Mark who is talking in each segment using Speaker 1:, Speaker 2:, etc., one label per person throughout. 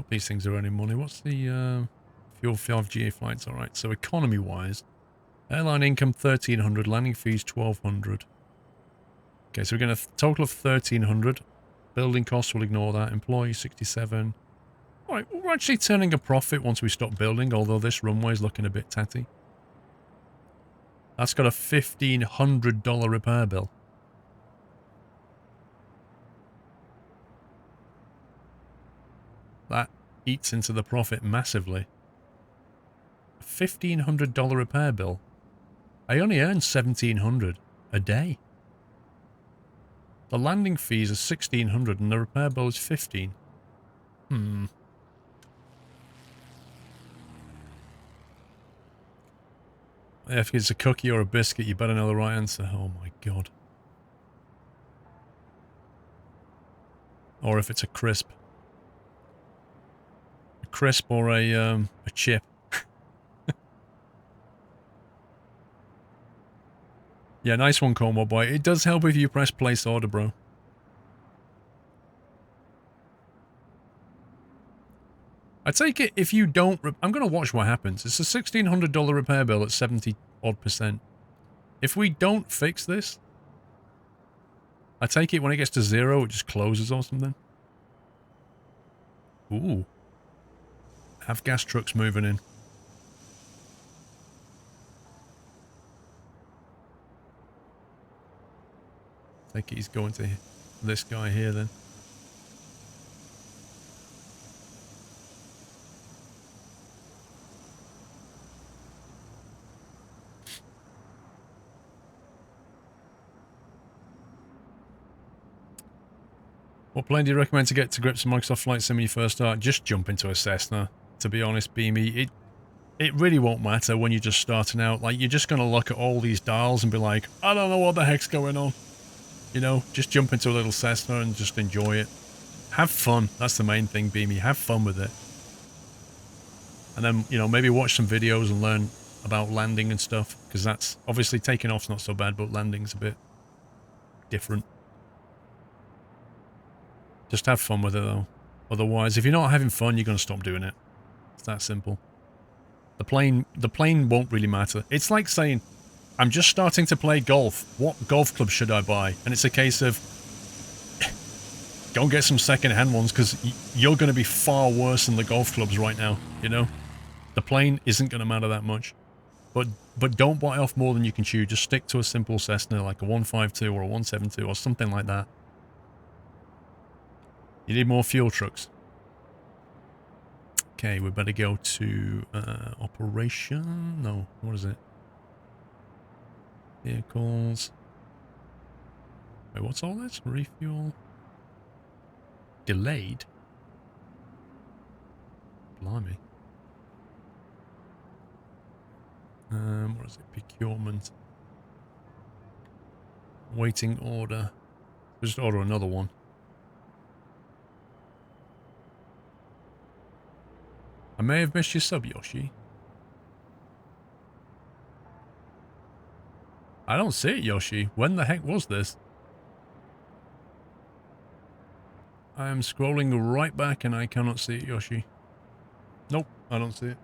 Speaker 1: hope these things are earning money. What's the fuel 5GA flights? All right. So economy-wise, airline income 1,300, landing fees 1,200. Okay, so we're going to total of 1,300. Building costs, we'll ignore that. Employee 67. All right, we're actually turning a profit once we stop building, although this runway is looking a bit tatty. That's got a $1,500 repair bill. That eats into the profit massively. A $1,500 repair bill. I only earn $1,700 a day. The landing fees are $1,600 and the repair bill is $15. If it's a cookie or a biscuit, you better know the right answer. Oh my god. Or if it's a crisp. A crisp or a chip. Yeah, nice one, Cornwall Boy. It does help if you press place order, bro. I take it if you don't... I'm going to watch what happens. It's a $1,600 repair bill at 70-odd%. If we don't fix this, I take it when it gets to 0, it just closes or something. Ooh. Have gas trucks moving in. I think he's going to this guy here then. What plane do you recommend to get to grips with Microsoft Flight Sim when you first start? Just jump into a Cessna. To be honest, Beamy, it really won't matter when you're just starting out. Like, you're just going to look at all these dials and be like, I don't know what the heck's going on. You know, just jump into a little Cessna and just enjoy it. Have fun. That's the main thing, Beamy. Have fun with it. And then, you know, maybe watch some videos and learn about landing and stuff. Because that's, obviously, taking off's not so bad, but landing's a bit different. Just have fun with it, though. Otherwise, if you're not having fun, you're going to stop doing it. It's that simple. The plane won't really matter. It's like saying, I'm just starting to play golf. What golf club should I buy? And it's a case of, go and get some second-hand ones, because you're going to be far worse than the golf clubs right now, you know? The plane isn't going to matter that much. But don't bite off more than you can chew. Just stick to a simple Cessna, like a 152 or a 172 or something like that. You need more fuel trucks. Okay, we better go to operation. No, what is it? Vehicles. Wait, what's all this? Refuel. Delayed? Blimey. What is it? Procurement. Waiting order. We'll just order another one. I may have missed your sub, Yoshi. I don't see it, Yoshi. When the heck was this? I am scrolling right back and I cannot see it, Yoshi. Nope, I don't see it.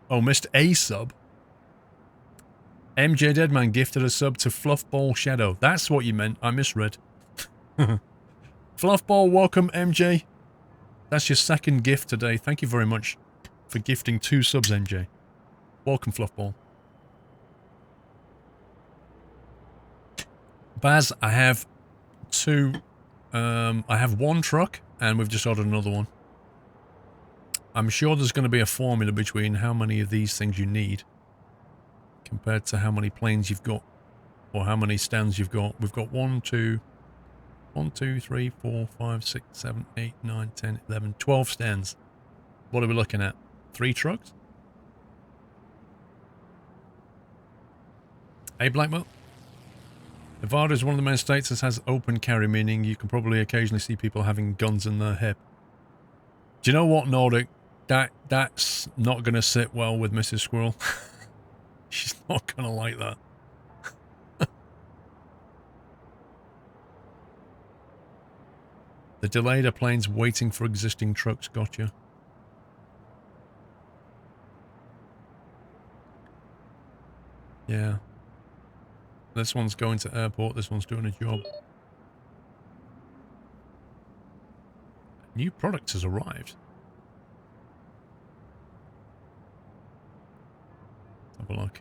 Speaker 1: Oh, missed a sub. MJ Deadman gifted a sub to Fluffball Shadow. That's what you meant. I misread. Fluffball, welcome, MJ. That's your second gift today. Thank you very much for gifting 2 subs, MJ. Welcome, Fluffball. Baz, I have 2. I have 1 truck, and we've just ordered another one. I'm sure there's going to be a formula between how many of these things you need compared to how many planes you've got, or how many stands you've got. We've got 1, 2, 3, 4, 5, 6, 7, 8, 9, 10, 11, 12 stands. What are we looking at? 3 trucks? Hey, Blackmore. Nevada is one of the main states that has open carry, meaning you can probably occasionally see people having guns in their hip. Do you know what, Nordic? That's not going to sit well with Mrs. Squirrel. She's not going to like that. The delayed are planes waiting for existing trucks. Gotcha. Yeah. This one's going to airport. This one's doing a job. New product has arrived. Let's have a look.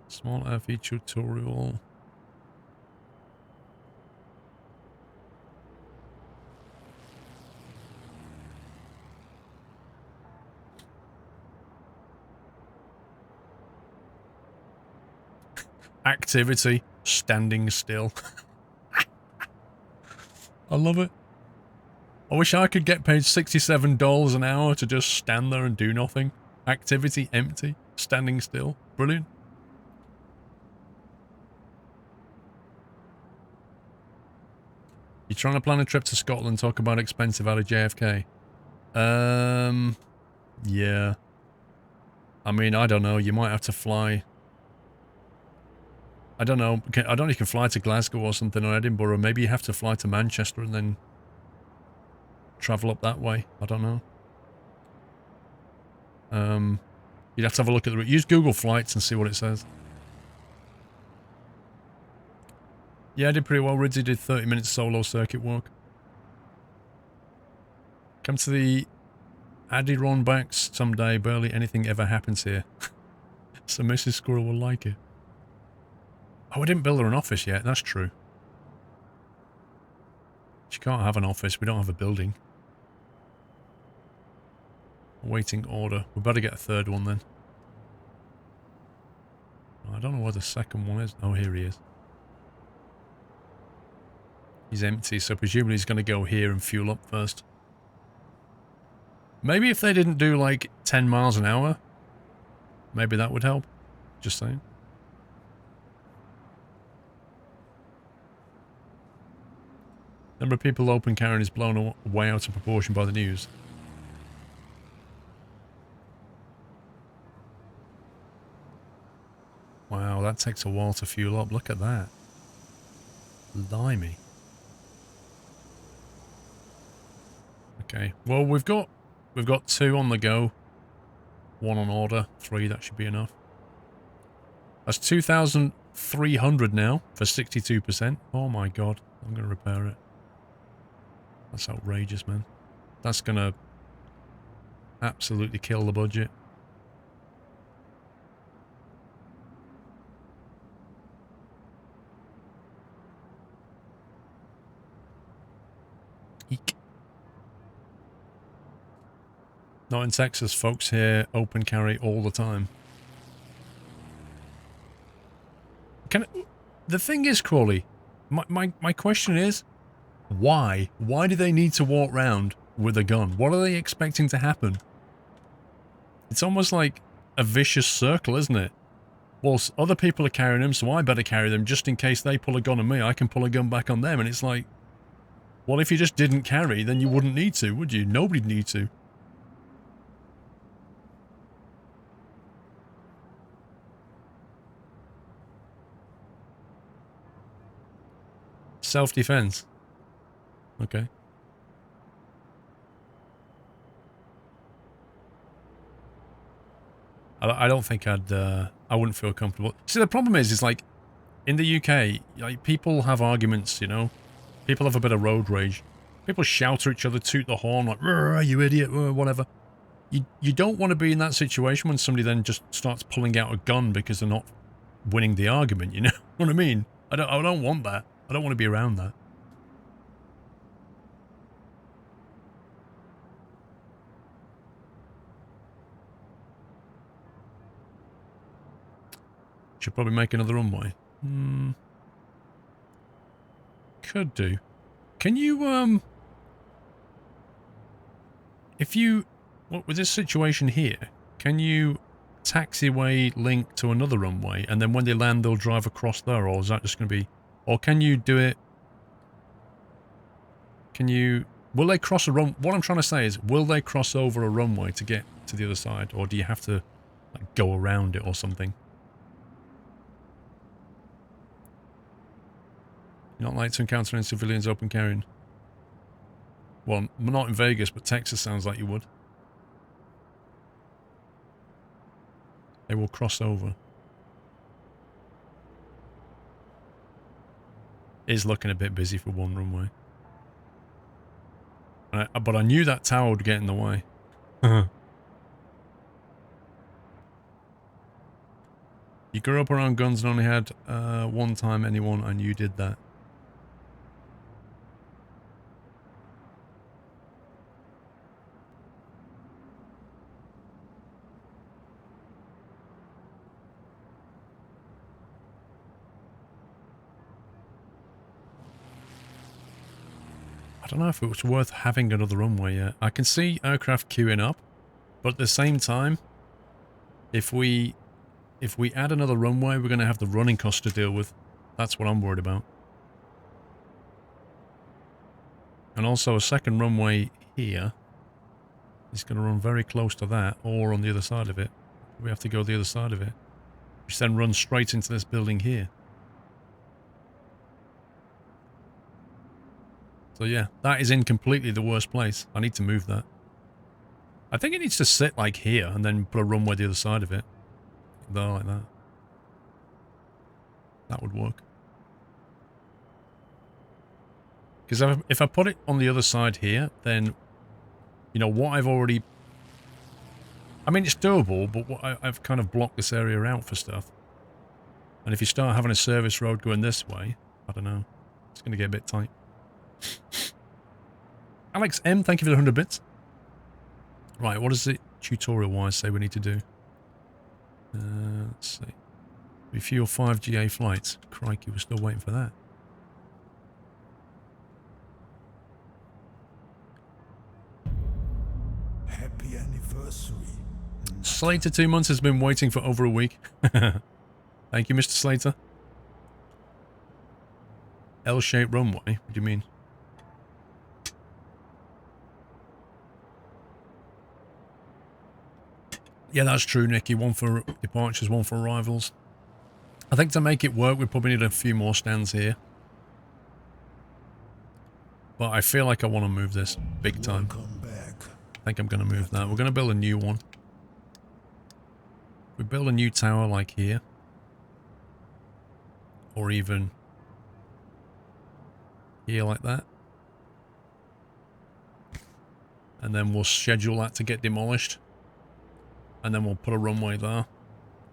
Speaker 1: Small air feature tutorial. Activity. Standing still. I love it. I wish I could get paid $67 an hour to just stand there and do nothing. Activity empty. Standing still. Brilliant. You're trying to plan a trip to Scotland, talk about expensive out of JFK. Yeah. I mean, I don't know. You might have to fly. I don't know. I don't know if you can fly to Glasgow or something, or Edinburgh. Maybe you have to fly to Manchester and then travel up that way. I don't know. You'd have to have a look at the... Use Google Flights and see what it says. Yeah, I did pretty well. Ridzy did 30 minutes solo circuit walk. Come to the Adirondacks someday. Barely anything ever happens here. So Mrs. Squirrel will like it. Oh, I didn't build her an office yet. That's true. She can't have an office. We don't have a building. Waiting order. We better get a third one then. I don't know where the second one is. Oh, here he is. He's empty, so presumably he's going to go here and fuel up first. Maybe if they didn't do like 10 miles an hour, maybe that would help. Just saying. Number of people open carrying is blown way out of proportion by the news. Wow, that takes a while to fuel up. Look at that. Blimey. Okay. Well, we've got 2 on the go. 1 on order. 3, that should be enough. That's 2,300 now for 62%. Oh my god. I'm going to repair it. That's outrageous, man. That's going to absolutely kill the budget. Eek. Not in Texas, folks here open carry all the time. The thing is, Crawley, my question is, why? Why do they need to walk round with a gun? What are they expecting to happen? It's almost like a vicious circle, isn't it? Well, other people are carrying them, so I better carry them just in case they pull a gun on me. I can pull a gun back on them, and it's like, well, if you just didn't carry, then you wouldn't need to, would you? Nobody'd need to. Self-defense. Okay. I don't think I wouldn't feel comfortable. See, the problem is like, in the UK, like, people have arguments, you know? People have a bit of road rage. People shout at each other, toot the horn, like, you idiot, whatever. You don't want to be in that situation when somebody then just starts pulling out a gun because they're not winning the argument, you know what I mean? I don't want that. I don't want to be around that. Should probably make another runway. Could do. Can you, if you, with this situation here, can you taxiway link to another runway, and then when they land, they'll drive across there, or is that just going to be, or can you do it, will they cross a run, what I'm trying to say is, will they cross over a runway to get to the other side, or do you have to like, go around it or something? You're not like to encounter any civilians open carrying. Well, not in Vegas, but Texas sounds like you would. They will cross over. Is looking a bit busy for one runway. But I knew that tower would get in the way. You grew up around guns and only had one time anyone, and you did that. I don't know if it was worth having another runway yet. I can see aircraft queuing up, but at the same time, if we add another runway, we're going to have the running cost to deal with. That's what I'm worried about. And also a second runway here is going to run very close to that, or on the other side of it. We have to go the other side of it, which then runs straight into this building here. So yeah, that is in completely the worst place. I need to move that. I think it needs to sit like here and then put a runway the other side of it. There, like that. That would work. Because if I put it on the other side here, then, you know, what I've already... I mean, it's doable, but what I've kind of blocked this area out for stuff. And if you start having a service road going this way, I don't know. It's going to get a bit tight. Alex M, thank you for the 100 bits. Right, what does it tutorial-wise say we need to do? Let's see. Refuel 5 GA flights. Crikey, we're still waiting for that.
Speaker 2: Happy anniversary.
Speaker 1: Slater 2 months has been waiting for over a week. Thank you, Mr. Slater. L-shaped runway? What do you mean? Yeah, that's true, Nicky. One for departures, one for arrivals. I think to make it work, we probably need a few more stands here. But I feel like I want to move this big time. I think I'm going to move that. We're going to build a new one. We build a new tower like here. Or even here like that. And then we'll schedule that to get demolished. And then we'll put a runway there.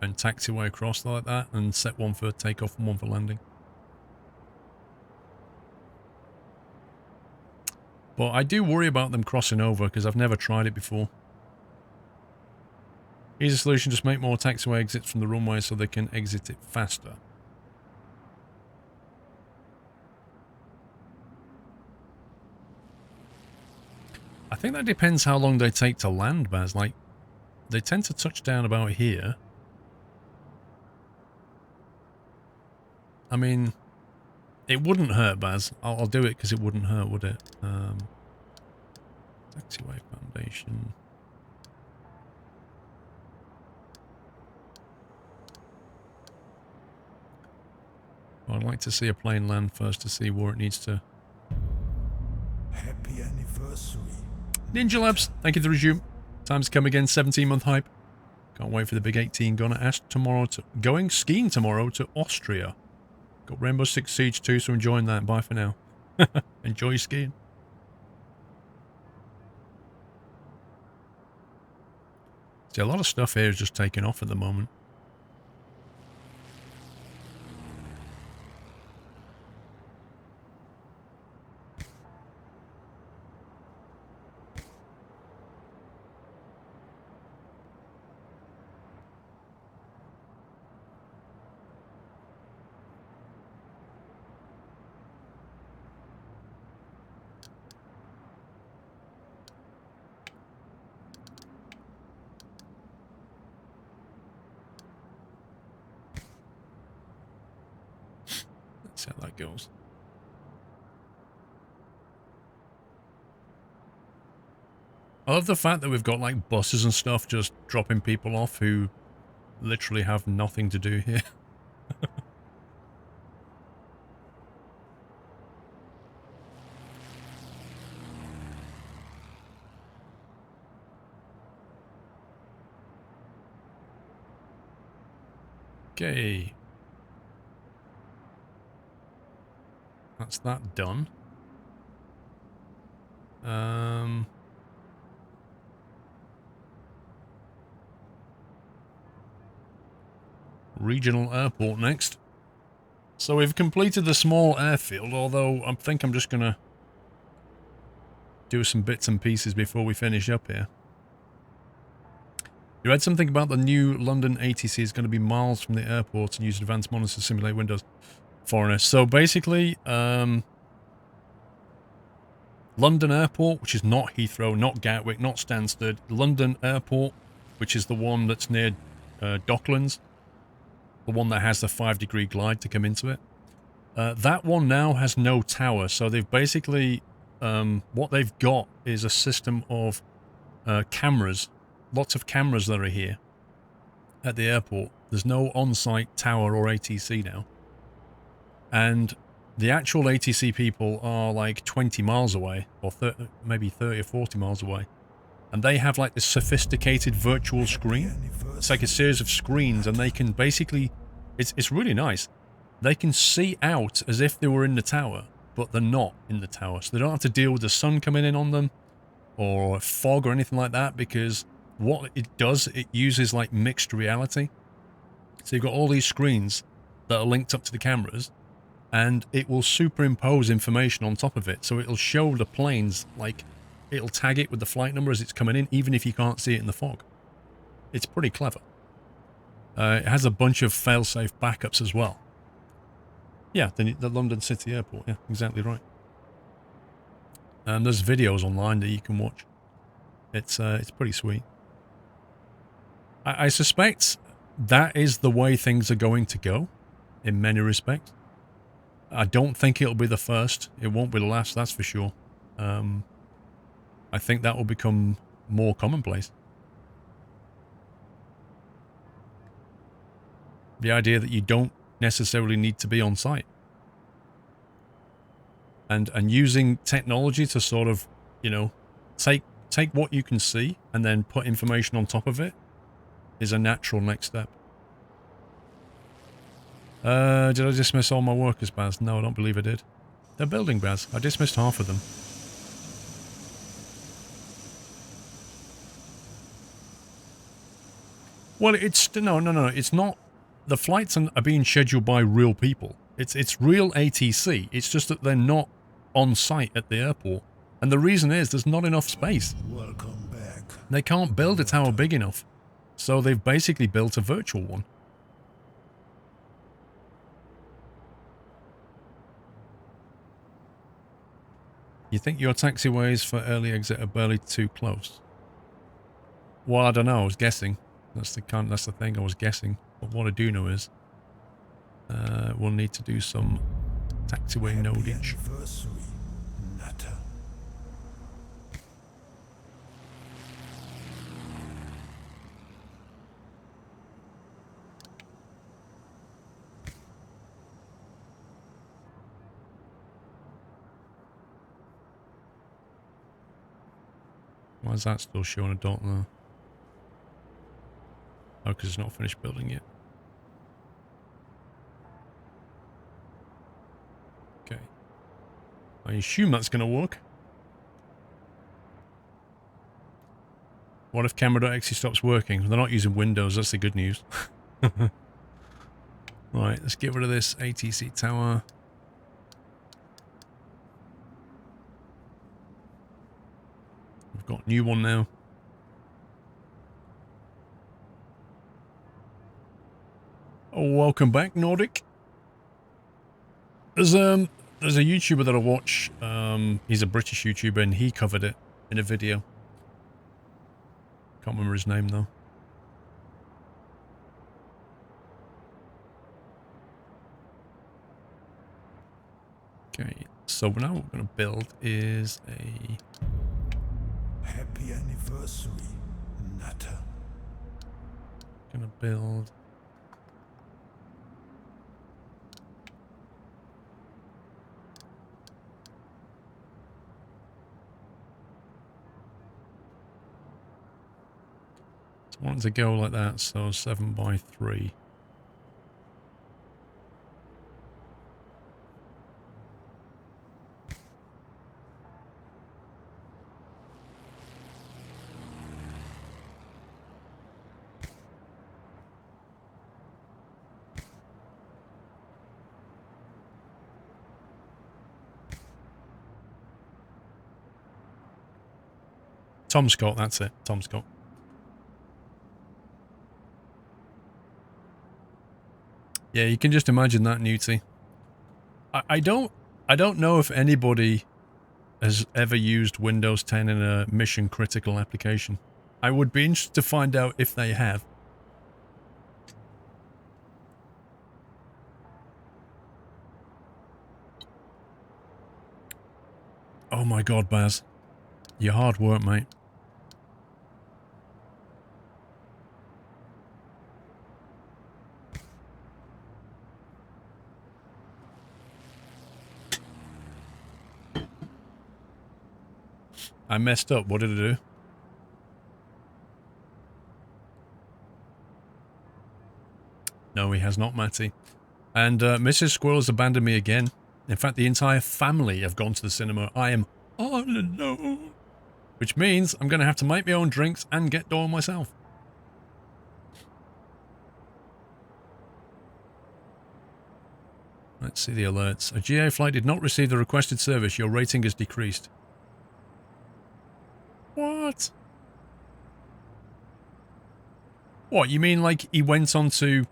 Speaker 1: And taxiway across like that. And set one for takeoff and one for landing. But I do worry about them crossing over because I've never tried it before. Easy solution, just make more taxiway exits from the runway so they can exit it faster. I think that depends how long they take to land, Baz. Like, they tend to touch down about here. I mean, it wouldn't hurt, Baz. I'll do it because it wouldn't hurt, would it? Taxiway foundation. I'd like to see a plane land first to see where it needs to.
Speaker 2: Happy anniversary.
Speaker 1: Ninja Labs, thank you for the resume. Time's come again, 17-month hype. Can't wait for the big 18 gonna ask tomorrow to going skiing tomorrow to Austria. Got Rainbow Six Siege 2, so enjoying that. Bye for now. Enjoy skiing. See, a lot of stuff here is just taking off at the moment. How that goes. I love the fact that we've got like buses and stuff just dropping people off who literally have nothing to do here. Okay. That's that done. Regional airport next. So we've completed the small airfield, although I think I'm just going to do some bits and pieces before we finish up here. You read something about the new London ATC is going to be miles from the airport and use advanced monitors to simulate windows. Foreigner. So basically, London Airport, which is not Heathrow, not Gatwick, not Stansted. London Airport, which is the one that's near Docklands, the one that has the 5-degree glide to come into it. That one now has no tower, so they've basically, what they've got is a system of cameras, lots of cameras that are here at the airport. There's no on-site tower or ATC now. And the actual ATC people are like 20 miles away, or maybe 30 or 40 miles away. And they have like this sophisticated virtual screen. It's like a series of screens, and they can basically, it's really nice. They can see out as if they were in the tower, but they're not in the tower. So they don't have to deal with the sun coming in on them, or fog or anything like that, because what it does, it uses like mixed reality. So you've got all these screens that are linked up to the cameras, and it will superimpose information on top of it. So it'll show the planes, like, it'll tag it with the flight number as it's coming in, even if you can't see it in the fog. It's pretty clever. It has a bunch of fail-safe backups as well. Yeah, the London City Airport. Yeah, exactly right. And there's videos online that you can watch. It's pretty sweet. I suspect that is the way things are going to go, in many respects. I don't think it'll be the first. It won't be the last, that's for sure. I think that will become more commonplace. The idea that you don't necessarily need to be on site. And using technology to sort of, you know, take what you can see and then put information on top of it is a natural next step. Did I dismiss all my workers, Baz? No, I don't believe I did. They're building, Baz. I dismissed half of them. Well, it's... No. It's not... The flights are being scheduled by real people. It's real ATC. It's just that they're not on site at the airport. And the reason is there's not enough space.
Speaker 2: Welcome back.
Speaker 1: They can't build a tower big enough. So they've basically built a virtual one. You think your taxiways for early exit are barely too close? Well, I don't know. I was guessing. That's the thing. I was guessing. But what I do know is we'll need to do some taxiway nodage. Why is that still showing a dot there? Oh, because it's not finished building yet. Okay. I assume that's going to work. What if camera.exe stops working? They're not using Windows, that's the good news. Right, let's get rid of this ATC tower. We've got a new one now. Oh, welcome back, Nordic. There's a YouTuber that I watch. He's a British YouTuber, and he covered it in a video. Can't remember his name though. Okay, so now what we're going to build is a...
Speaker 2: Happy anniversary, Nutter.
Speaker 1: Gonna build... I want it to go like that, so 7 by 3. Tom Scott, that's it. Tom Scott. Yeah, you can just imagine that, Newty. I don't know if anybody has ever used Windows 10 in a mission critical application. I would be interested to find out if they have. Oh my god, Baz. Your hard work, mate. I messed up. What did I do? No, he has not, Matty. And Mrs. Squirrel has abandoned me again. In fact, the entire family have gone to the cinema. I am all alone. Which means I'm going to have to make my own drinks and get Doyle myself. Let's see the alerts. A GA flight did not receive the requested service. Your rating has decreased. What? What, you mean like he went on to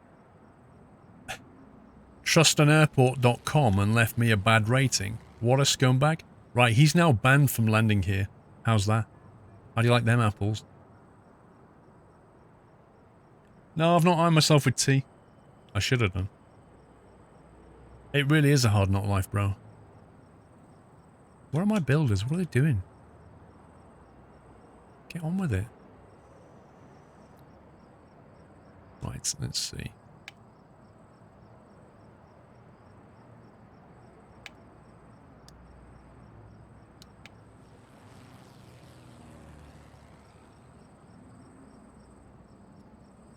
Speaker 1: trustanairport.com and left me a bad rating? What a scumbag. Right, he's now banned from landing here. How's that? How do you like them apples? No, I've not armed myself with tea. I should have done. It really is a hard knock life, bro. Where are my builders? What are they doing? Get on with it. Right, let's see.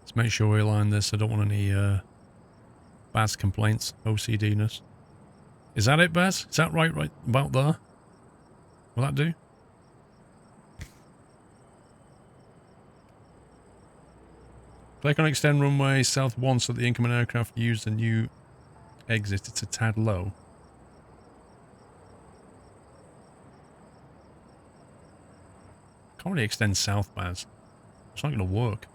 Speaker 1: Let's make sure we align this. I don't want any Baz complaints, OCD-ness. Is that it, Baz? Is that right about there? Will that do? Click on extend runway south 1 so that the incoming aircraft use the new exit. It's a tad low. Can't really extend south, Baz. It's not going to work.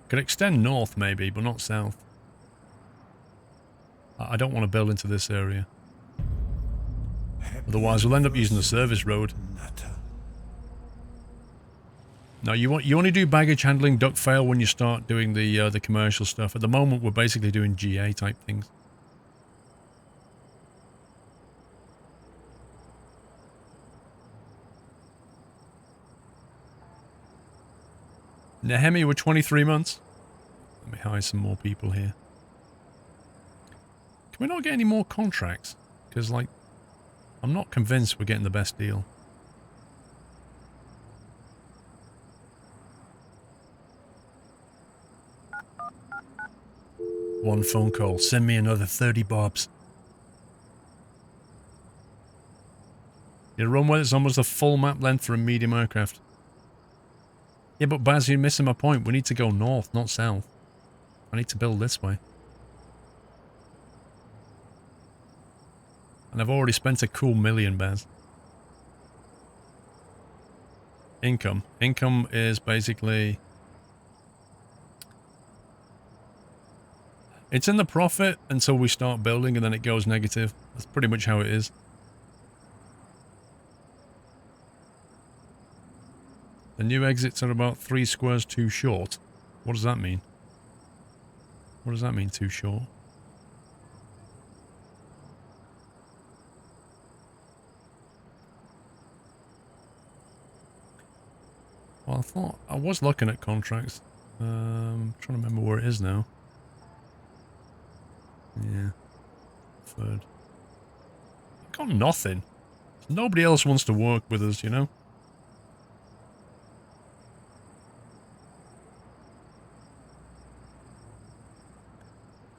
Speaker 1: Could extend north maybe, but not south. I don't want to build into this area. Otherwise we'll end up using the service road. No, you only do baggage handling, duck fail when you start doing the commercial stuff. At the moment, we're basically doing GA type things. Nehemi, we're 23 months. Let me hire some more people here. Can we not get any more contracts? Because, like, I'm not convinced we're getting the best deal. One phone call. Send me another 30 bobs. Your runway is almost a full map length for a medium aircraft. Yeah, but Baz, you're missing my point. We need to go north, not south. I need to build this way. And I've already spent a cool million, Baz. Income. Income is basically... It's in the profit until we start building and then it goes negative. That's pretty much how it is. The new exits are about 3 squares too short. What does that mean? What does that mean, too short? Well, I thought I was looking at contracts. I'm trying to remember where it is now. Yeah. Third. Got nothing. Nobody else wants to work with us, you know?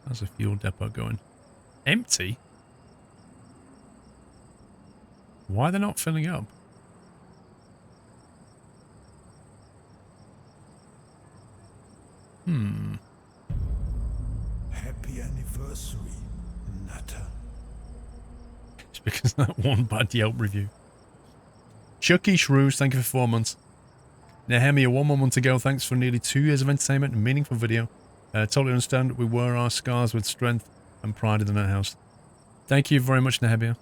Speaker 1: How's the fuel depot going? Empty? Why are they not filling up?
Speaker 2: Happy anniversary, Nutter.
Speaker 1: It's because of that one bad Yelp review. Chucky Shrews, thank you for 4 months. Nehemia, 1 more month to go. Thanks for nearly 2 years of entertainment and meaningful video. Totally understand we wear our scars with strength and pride in the Net House. Thank you very much, Nehemia.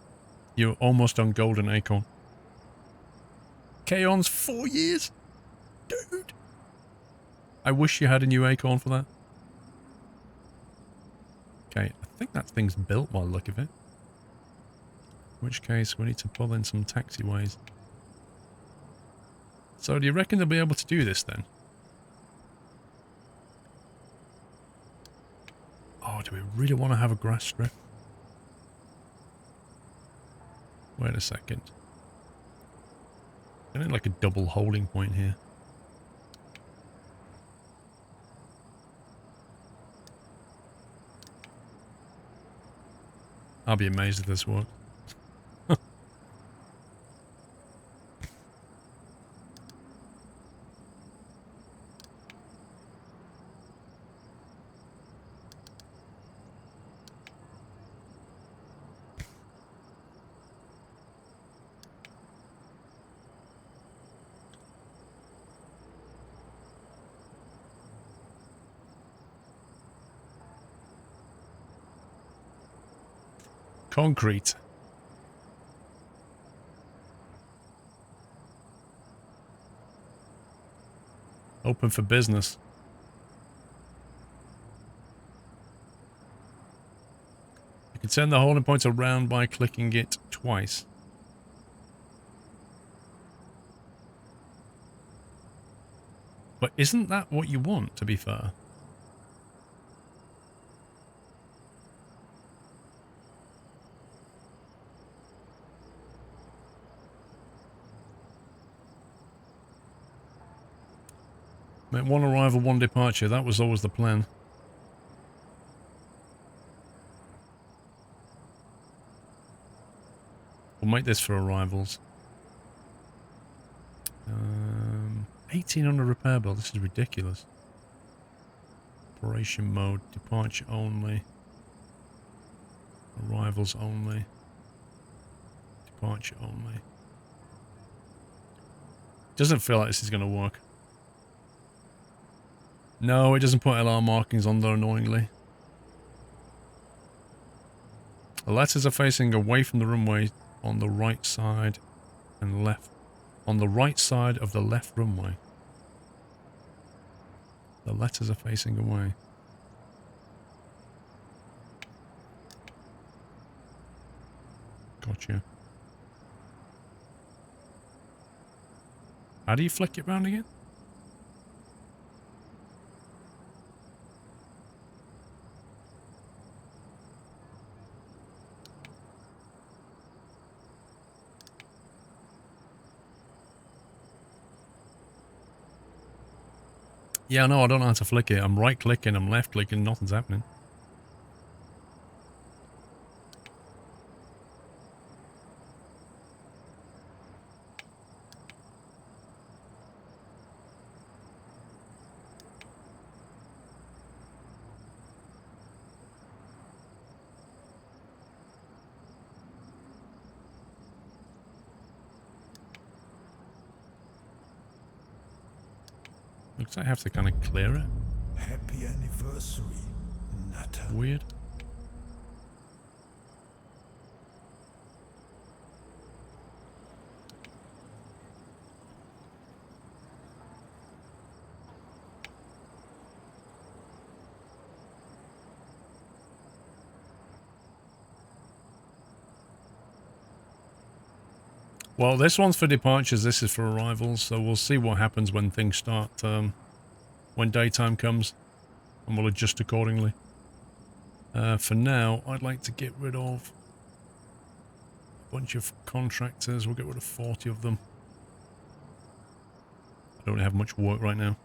Speaker 1: You're almost on Golden Acorn. Kaon's 4 years? Dude. I wish you had a new Acorn for that. Okay, I think that thing's built by the look of it. In which case, we need to pull in some taxiways. So do you reckon they'll be able to do this then? Oh, do we really want to have a grass strip? Wait a second. I need like a double holding point here. I'll be amazed if this works. Concrete. Open for business. You can turn the holding point around by clicking it twice. But isn't that what you want, to be fair? Make 1 arrival, 1 departure. That was always the plan. We'll make this for arrivals. 1800 repair bill. This is ridiculous. Operation mode. Departure only. Arrivals only. Departure only. Doesn't feel like this is going to work. No, it doesn't put LR markings on there, annoyingly. The letters are facing away from the runway on the right side and left. On the right side of the left runway. The letters are facing away. Gotcha. How do you flick it round again? Yeah, no, I don't know how to flick it. I'm right clicking, I'm left clicking, nothing's happening. Looks like I have to kind of clear it.
Speaker 2: Happy anniversary, Natter.
Speaker 1: Weird. Well, this one's for departures, this is for arrivals, so we'll see what happens when things start, when daytime comes, and we'll adjust accordingly. For now, I'd like to get rid of a bunch of contractors. We'll get rid of 40 of them. I don't have much work right now.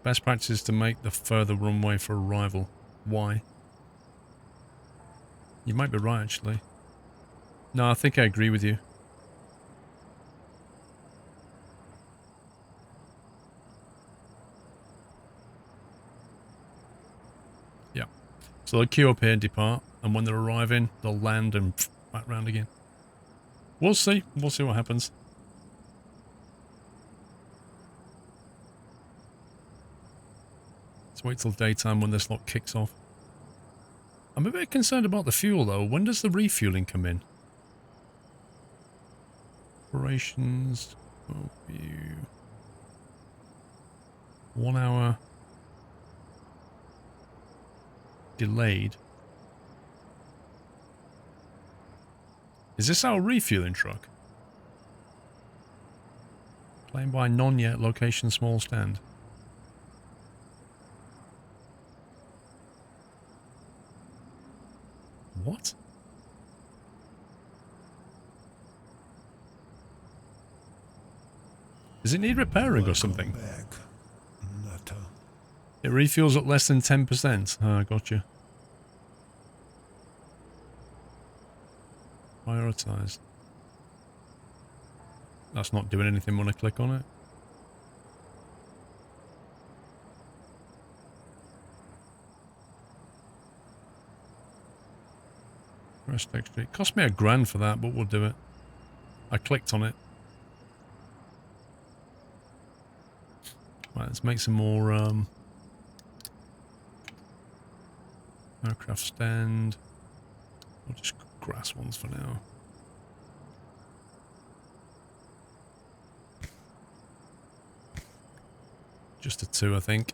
Speaker 1: Best practice is to make the further runway for arrival. Why? You might be right, actually. No, I think I agree with you. Yeah. So they'll queue up here and depart, and when they're arriving, they'll land and back round again. We'll see. We'll see what happens. Let's wait till daytime when this lot kicks off. I'm a bit concerned about the fuel, though. When does the refueling come in? Operations. Overview. 1 hour. Delayed. Is this our refueling truck? Claimed by non-yet location small stand. What? Does it need repairing or something?
Speaker 2: Back, Nutter.
Speaker 1: It refuels at less than 10%. Ah, gotcha. Prioritized. That's not doing anything when I click on it. Press extra. It cost me $1,000 for that, but we'll do it. I clicked on it. Right, let's make some more aircraft stand. We'll just grass ones for now. Just a 2, I think.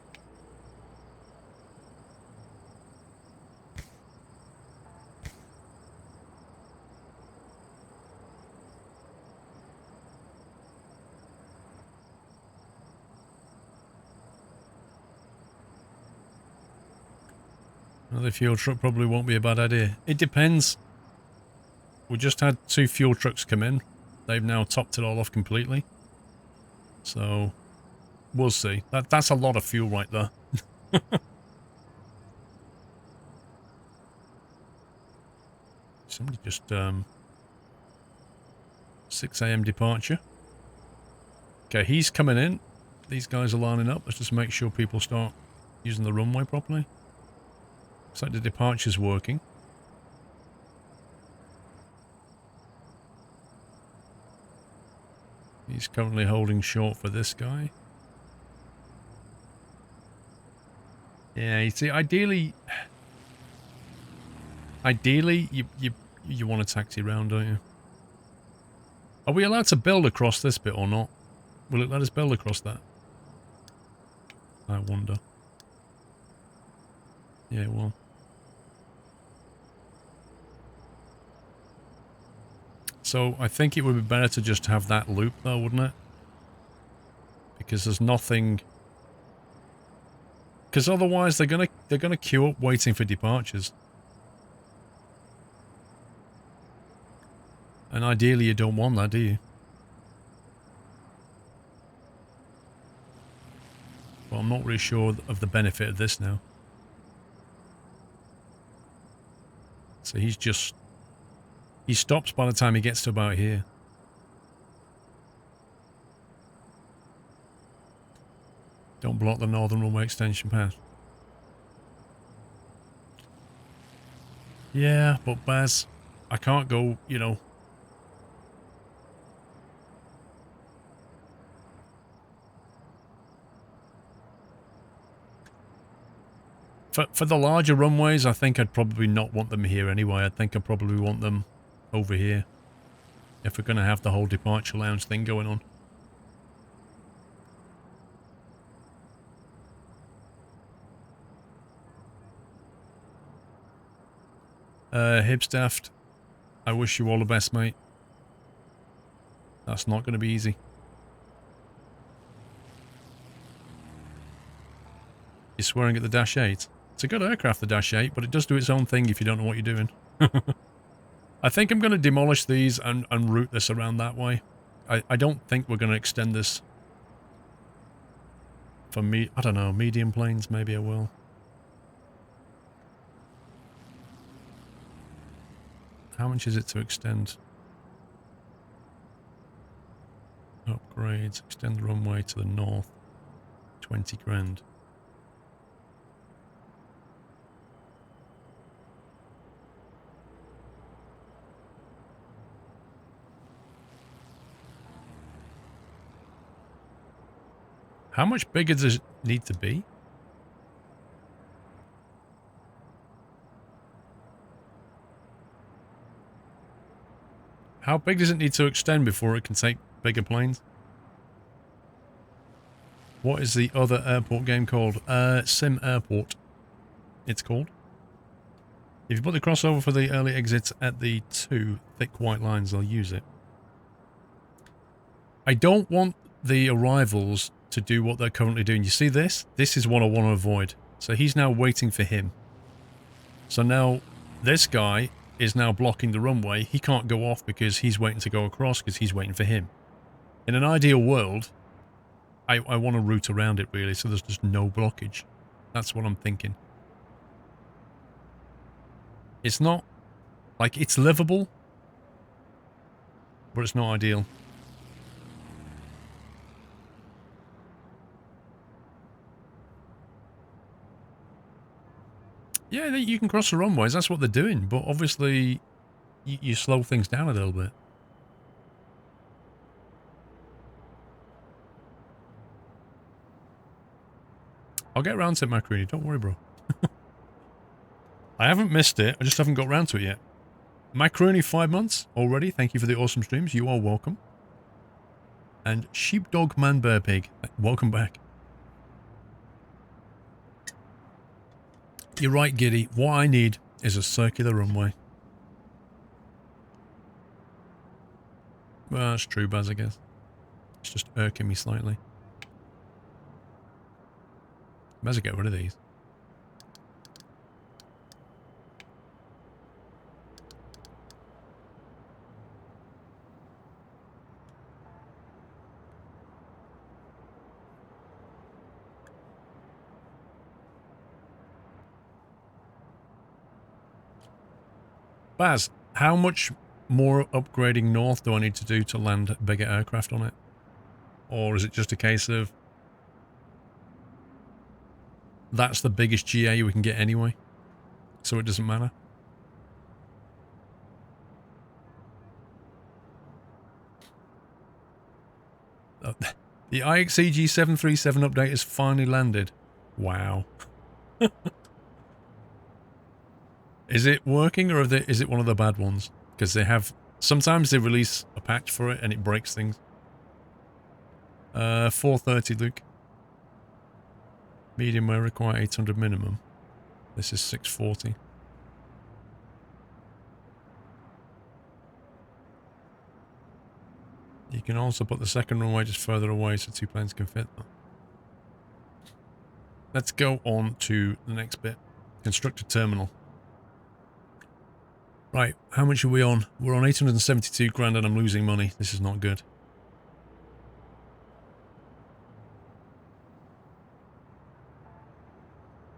Speaker 1: Another fuel truck probably won't be a bad idea. It depends. We just had 2 fuel trucks come in. They've now topped it all off completely. So, we'll see. That's a lot of fuel right there. Somebody just, 6 AM departure. Okay, he's coming in. These guys are lining up. Let's just make sure people start using the runway properly. Looks like the departure's working. He's currently holding short for this guy. Yeah, you see, ideally you want to taxi round, don't you? Are we allowed to build across this bit or not? Will it let us build across that? I wonder. Yeah, it will. So I think it would be better to just have that loop though, wouldn't it? Because there's nothing. Because otherwise they're gonna queue up waiting for departures. And ideally you don't want that, do you? Well, I'm not really sure of the benefit of this now. So he stops by the time he gets to about here. Don't block the northern runway extension path. Yeah, but Baz, I can't go, you know. For the larger runways, I think I'd probably not want them here anyway. I think I'd probably want them over here. If we're going to have the whole departure lounge thing going on. Hibstaft, I wish you all the best, mate. That's not going to be easy. You're swearing at the Dash 8? It's a good aircraft, the Dash 8, but it does do its own thing if you don't know what you're doing. I think I'm going to demolish these and route this around that way. I don't think we're going to extend this for me. I don't know, medium planes, maybe I will. How much is it to extend? Upgrades, extend the runway to the north. 20 grand. How much bigger does it need to be? How big does it need to extend before it can take bigger planes? What is the other airport game called? Sim Airport, it's called. If you put the crossover for the early exits at the 2 thick white lines, they'll use it. I don't want the arrivals to do what they're currently doing. You see this? This is what I want to avoid. So he's now waiting for him. So now this guy is now blocking the runway. He can't go off because he's waiting to go across because he's waiting for him. In an ideal world, I want to route around it really so there's just no blockage. That's what I'm thinking. It's not, like, it's livable, but it's not ideal. Yeah, you can cross the runways, that's what they're doing, but obviously you slow things down a little bit. I'll get around to it, Macaroni, don't worry, bro. I haven't missed it, I just haven't got around to it yet. Macaroni 5 months already, thank you for the awesome streams, you are welcome. And Sheepdog Man Bear Pig, welcome back. You're right, Giddy, what I need is a circular runway. Well, that's true, Baz, I guess. It's just irking me slightly. Better get rid of these. Baz, how much more upgrading north do I need to do to land bigger aircraft on it? Or is it just a case of that's the biggest GA we can get anyway, so it doesn't matter? The IXEG 737 update has finally landed. Wow. Is it working, or is it one of the bad ones? Because they have... Sometimes they release a patch for it and it breaks things. 430, Luke. Medium may require 800 minimum. This is 640. You can also put the second runway just further away so 2 planes can fit them. Let's go on to the next bit. Construct a terminal. Right, how much are we on? We're on 872 grand and I'm losing money. This is not good.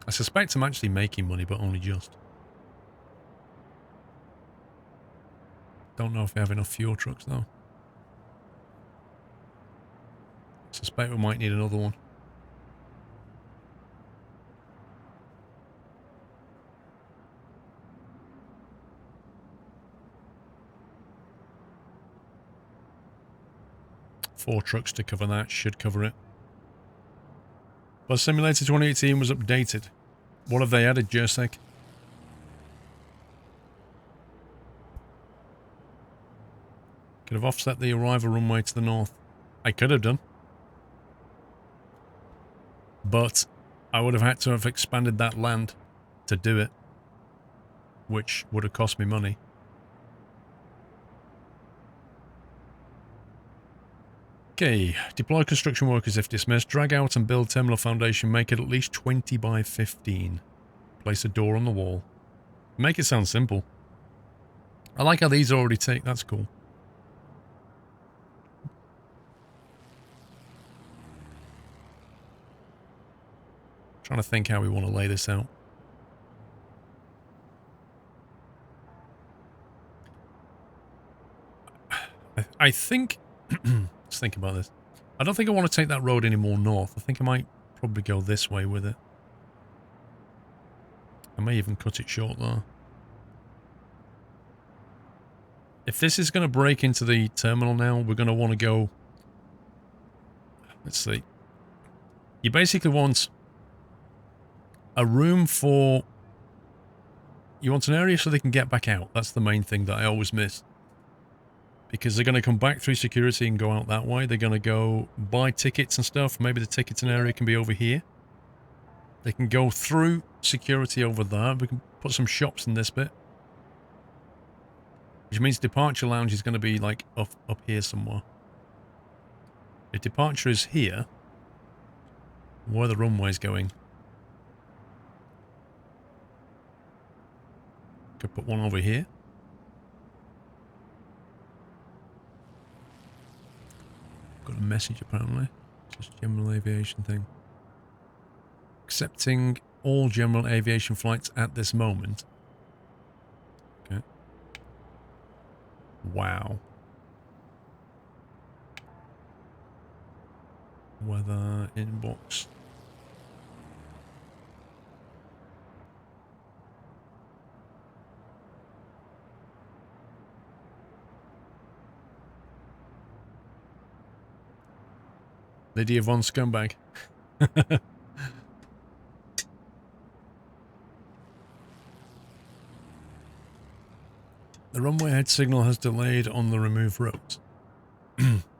Speaker 1: I suspect I'm actually making money, but only just. Don't know if we have enough fuel trucks, though. Suspect we might need another one. Four trucks to cover that, should cover it. Bus Simulator 2018 was updated. What have they added, Jersek? Could have offset the arrival runway to the north. I could have done. But I would have had to have expanded that land to do it, which would have cost me money. Okay, deploy construction workers if dismissed. Drag out and build terminal foundation. Make it at least 20 by 15. Place a door on the wall. Make it sound simple. I like how these already take. That's cool. Trying to think how we want to lay this out. I think... Let's think about this. I don't think I want to take that road any more north. I think I might probably go this way with it. I may even cut it short though. If this is going to break into the terminal now, we're going to want to go... Let's see. You basically want a room for... You want an area so they can get back out. That's the main thing that I always miss. Because they're going to come back through security and go out that way. They're going to go buy tickets and stuff. Maybe the ticketing area can be over here. They can go through security over there. We can put some shops in this bit. Which means departure lounge is going to be like up here somewhere. If departure is here, where are the runways going? Could put one over here. Got a message apparently. Just general aviation thing. Accepting all general aviation flights at this moment. Okay. Wow. Weather inbox. Lydia Von Scumbag. The runway head signal has delayed on the remove route.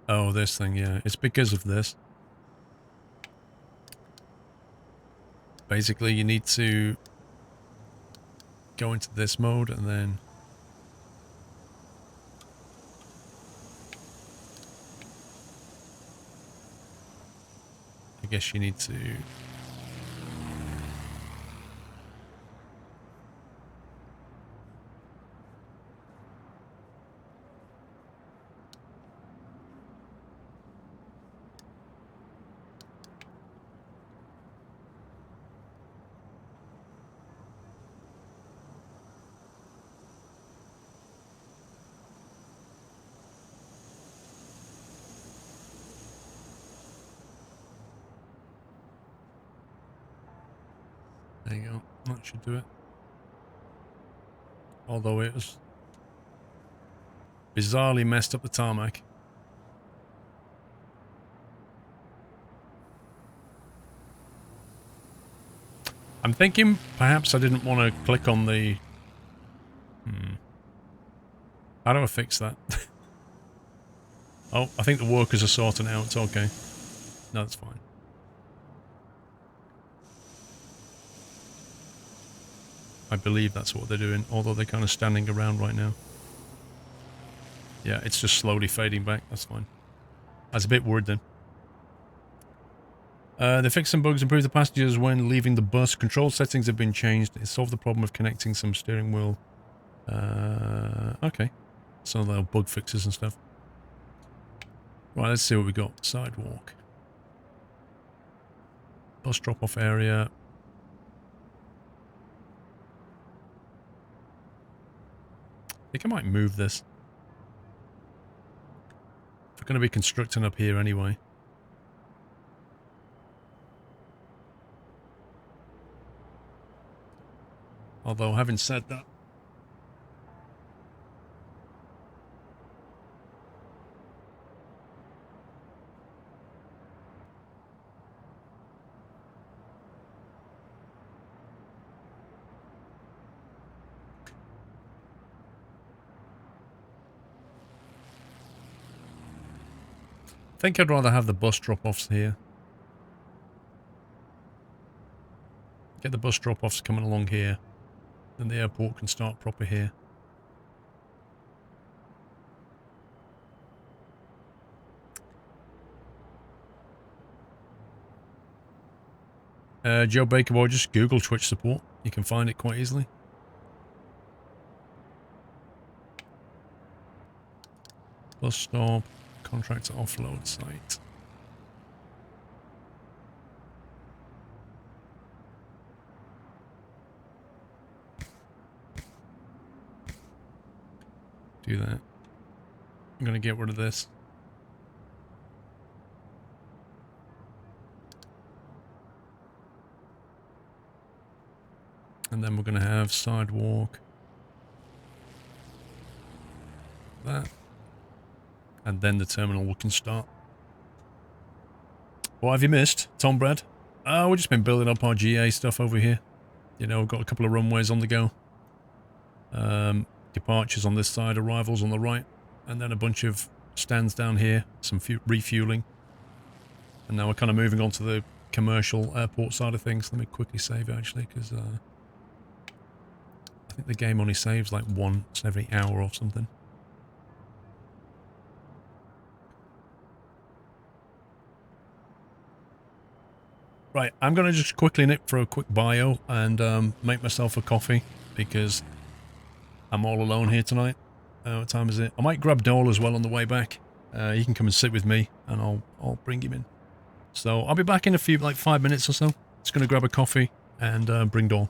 Speaker 1: Oh, this thing, yeah. It's because of this. Basically, you need to go into this mode and then... I guess you need to... There you go. That should do it. Although it was bizarrely messed up the tarmac. I'm thinking perhaps I didn't want to click on the... How do I fix that? Oh, I think the workers are sorting out. It's okay. No, that's fine. I believe that's what they're doing, although they're kind of standing around right now. Yeah, it's just slowly fading back. That's fine. I was a bit worried then. They fixed some bugs, improved the passengers when leaving the bus. Control settings have been changed. It solved the problem of connecting some steering wheel. Okay. Some of the bug fixes and stuff. Right, let's see what we got. Sidewalk. Bus drop-off area. I think I might move this. We're going to be constructing up here anyway. Although, having said that, I think I'd rather have the bus drop-offs here. Get the bus drop-offs coming along here. Then the airport can start proper here. Joe Baker Boy, just Google Twitch support. You can find it quite easily. Bus stop. Contractor offload site. Do that. I'm going to get rid of this. And then we're going to have sidewalk. That. And then the terminal can start. What have you missed, Tom Brad? We've just been building up our GA stuff over here. You know, we've got a couple of runways on the go. Departures on this side, arrivals on the right, and then a bunch of stands down here, some refueling. And now we're kind of moving on to the commercial airport side of things. Let me quickly save actually, because I think the game only saves like once every hour or something. Right, I'm going to just quickly nip for a quick bio and make myself a coffee because I'm all alone here tonight. What time is it? I might grab Dole as well on the way back. He can come and sit with me and I'll bring him in. So I'll be back in a few, like 5 minutes or so. Just going to grab a coffee and bring Dole.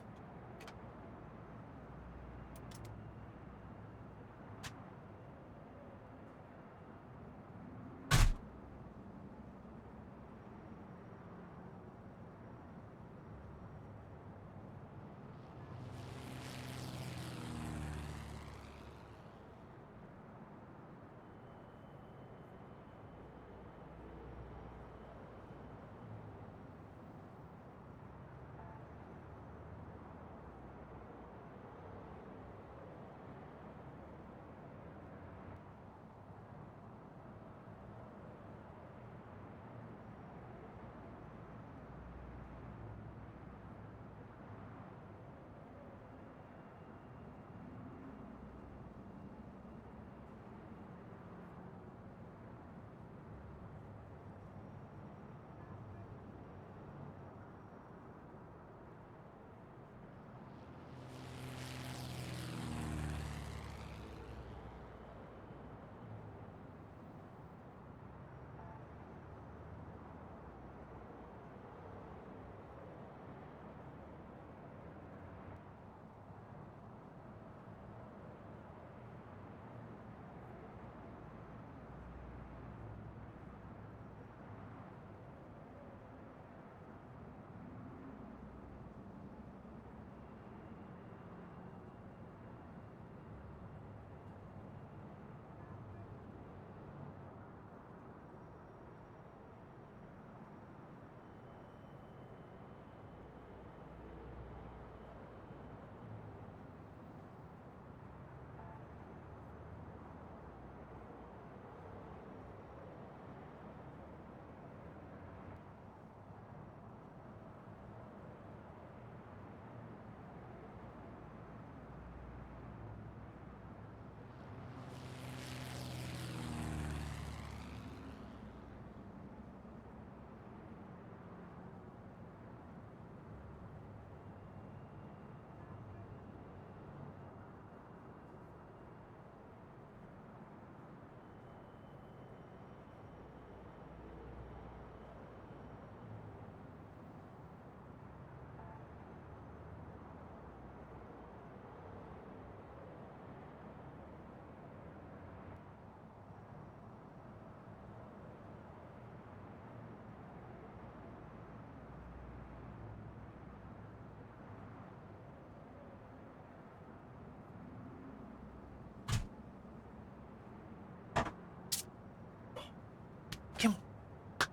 Speaker 1: Come on.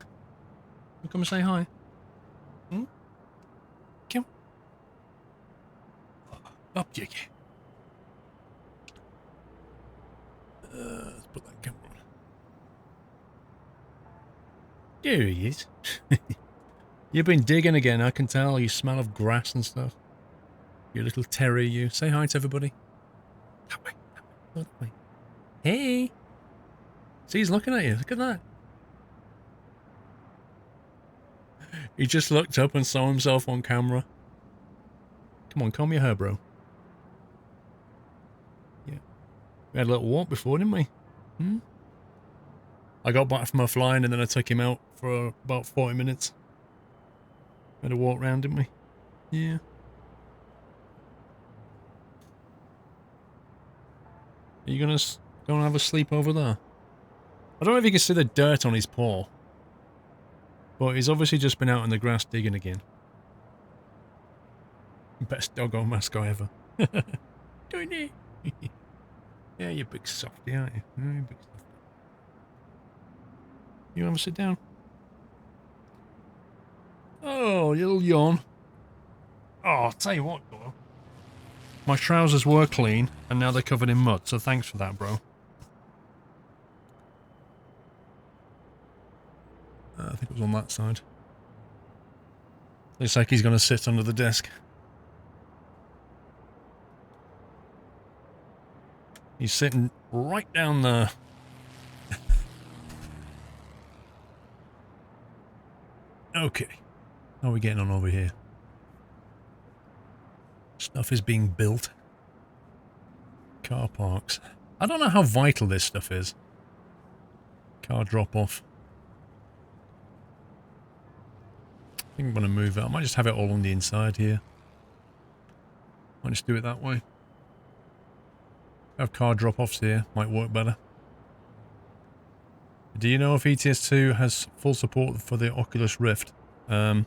Speaker 1: You come and say hi. Hmm? Come on. Up, Jiggy. Let's put that camera on. There he is. You've been digging again, I can tell. You smell of grass and stuff. You little terry, you. Say hi to everybody. That way. That way. Hey. See, he's looking at you. Look at that. He just looked up and saw himself on camera. Come on, comb your hair, bro. Yeah. We had a little walk before, didn't we? Hmm? I got back from my flying and then I took him out for about 40 minutes. We had a walk round, didn't we? Yeah. Are you gonna go and have a sleep over there? I don't know if you can see the dirt on his paw. But he's obviously just been out in the grass digging again. Best doggo mascot ever. Don't you? Yeah, you big softy, aren't you? Yeah, you big softy. You want to sit down? Oh, little yawn. Oh, I'll tell you what, Doyle. My trousers were clean, and now they're covered in mud, so thanks for that, bro. I think it was on that side. Looks like he's going to sit under the desk. He's sitting right down there. Okay. How are we getting on over here? Stuff is being built. Car parks. I don't know how vital this stuff is. Car drop off. I think I'm going to move it. I might just have it all on the inside here. Might just do it that way. Have car drop offs here. Might work better. Do you know if ETS2 has full support for the Oculus Rift? When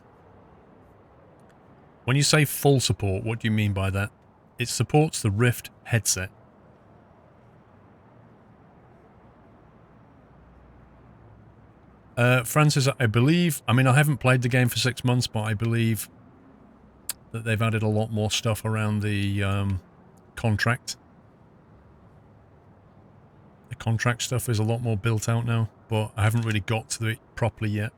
Speaker 1: you say full support, what do you mean by that? It supports the Rift headset. Francis, I believe, I mean, I haven't played the game for 6 months, but I believe that they've added a lot more stuff around the contract. The contract stuff is a lot more built out now, but I haven't really got to it properly yet.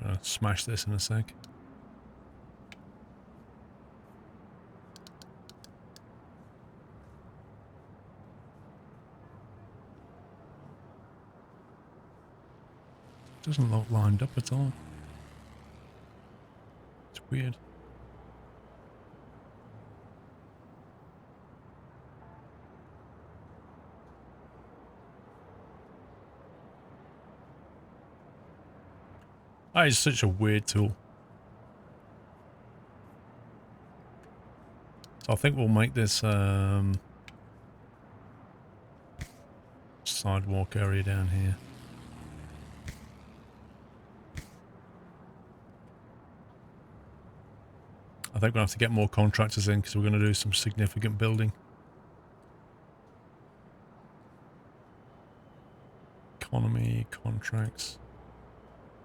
Speaker 1: I'll smash this in a sec. Doesn't look lined up at all. It's weird. That is such a weird tool. So I think we'll make this sidewalk area down here. I think we'll have to get more contractors in because we're going to do some significant building. Economy, contracts.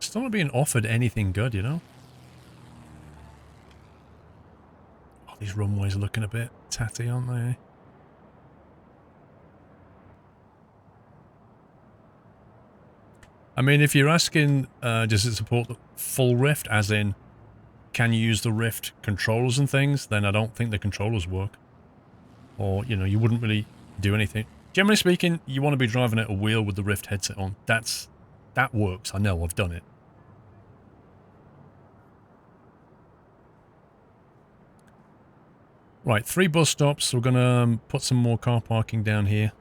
Speaker 1: Still not being offered anything good, you know? Oh, these runways are looking a bit tatty, aren't they? I mean, if you're asking, does it support the full Rift, as in, can you use the Rift controllers and things, then I don't think the controllers work. Or, you know, you wouldn't really do anything. Generally speaking, you want to be driving at a wheel with the Rift headset on. That works. I know, I've done it. Right, 3 bus stops. We're going to put some more car parking down here.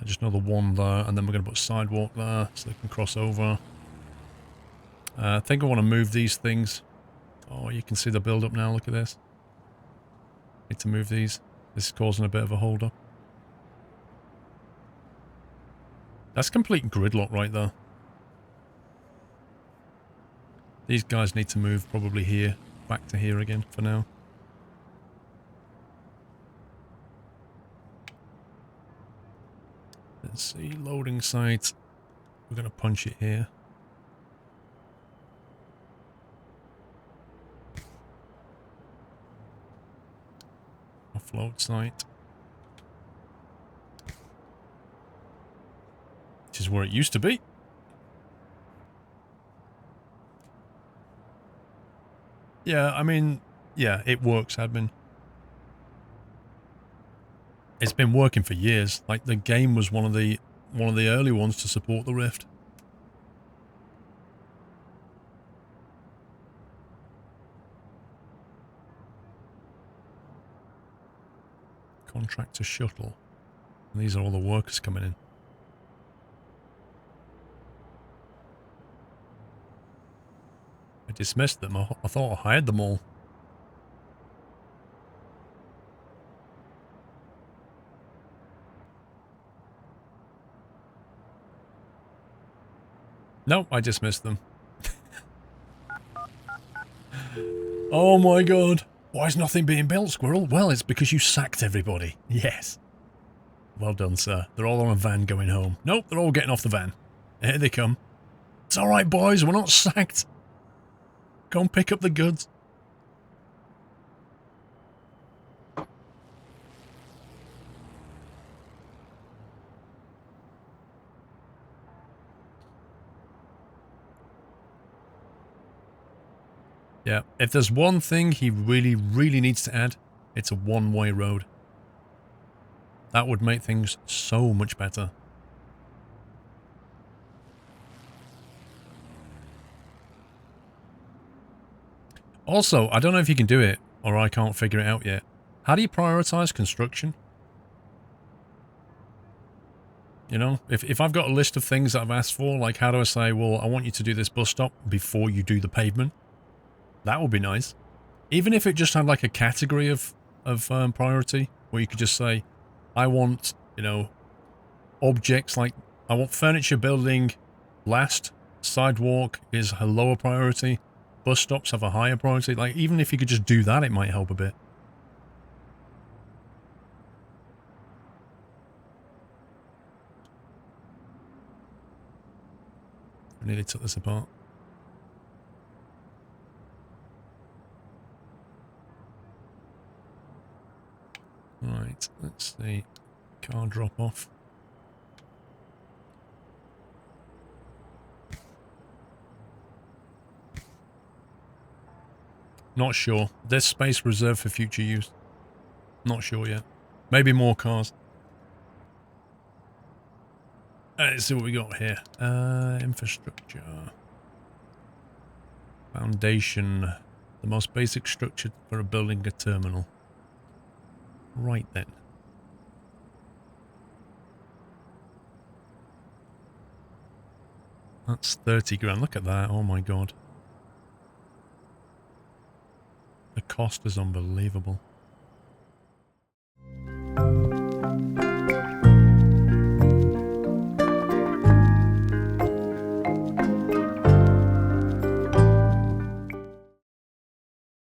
Speaker 1: Just another one there, and then we're going to put a sidewalk there so they can cross over. I think I want to move these things. Oh, you can see the build-up now. Look at this. Need to move these. This is causing a bit of a hold-up. That's complete gridlock right there. These guys need to move probably here, back to here again for now. Let's see, loading site. We're going to punch it here. Offload site. Which is where it used to be. Yeah, I mean, yeah, it works, admin. It's been working for years. Like, the game was one of the early ones to support the Rift. Contractor shuttle. And these are all the workers coming in. I dismissed them. I thought I hired them all. Nope, I dismissed them. Oh my god. Why is nothing being built, Squirrel? Well, it's because you sacked everybody. Yes. Well done, sir. They're all on a van going home. Nope, they're all getting off the van. Here they come. It's alright, boys. We're not sacked. Go and pick up the goods. Yeah, if there's one thing he really, really needs to add, it's a one-way road. That would make things so much better. Also, I don't know if you can do it, or I can't figure it out yet. How do you prioritize construction? You know, if I've got a list of things that I've asked for, like how do I say, well, I want you to do this bus stop before you do the pavement? That would be nice. Even if it just had like a category of priority, where you could just say, I want, you know, objects like, I want furniture building last, sidewalk is a lower priority, bus stops have a higher priority. Like, even if you could just do that, it might help a bit. I nearly took this apart. Right, let's see. Car drop off. Not sure. There's space reserved for future use. Not sure yet. Maybe more cars. Let's see what we got here. Infrastructure. Foundation. The most basic structure for a building a terminal. Right then. That's 30 grand. Look at that. Oh my god. The cost is unbelievable.